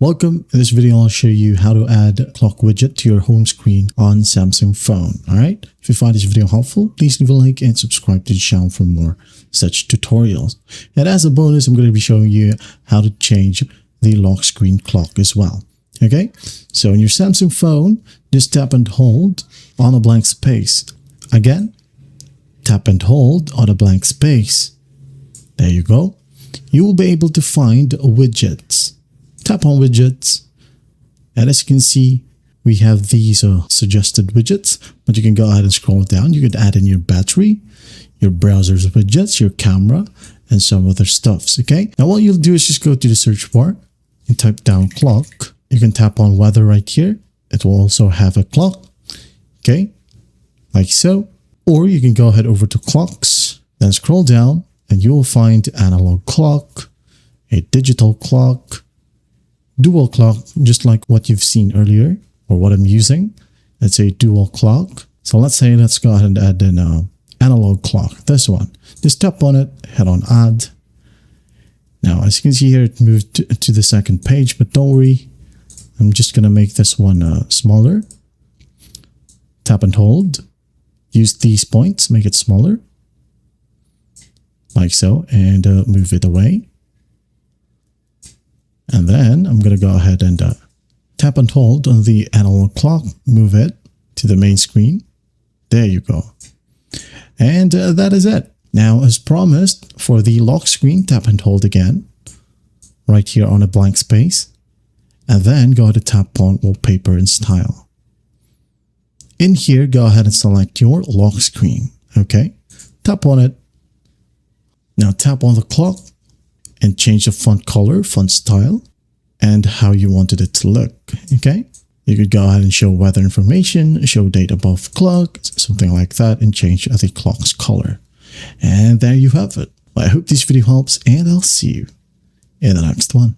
Welcome. In this video, I'll show you how to add clock widget to your home screen on Samsung phone. All right. If you find this video helpful, please leave a like and subscribe to the channel for more such tutorials. And as a bonus, I'm going to be showing you how to change the lock screen clock as well. Okay. So in your Samsung phone, just tap and hold on a blank space. Again, tap and hold on a blank space. There you go. You will be able to find widgets. Tap on widgets, and as you can see, we have these suggested widgets, but you can go ahead and scroll down. You can add in your battery, your browser's widgets, your camera, and some other stuffs. Okay, now what you'll do is just go to the search bar and type down clock. You can tap on weather right here. It will also have a clock, okay, like so. Or you can go ahead over to clocks, then scroll down, and you will find analog clock, a digital clock, dual clock, just like what you've seen earlier, or what I'm using. It's a dual clock. So let's go ahead and add an analog clock, this one. Just tap on it, hit on add. Now, as you can see here, it moved to the second page, but don't worry. I'm just going to make this one smaller. Tap and hold. Use these points, make it smaller. Like so, and move it away. And then I'm going to go ahead and tap and hold on the analog clock, move it to the main screen. There you go. And that is it. Now, as promised, for the lock screen, tap and hold again, right here on a blank space. And then go ahead and tap on wallpaper and style. In here, go ahead and select your lock screen. Okay, tap on it. Now tap on the clock and change the font color, font style, and how you wanted it to look. Okay, you could go ahead and show weather information, show date above clock, something like that, and change the clock's color. And there you have it. Well, I hope this video helps, and I'll see you in the next one.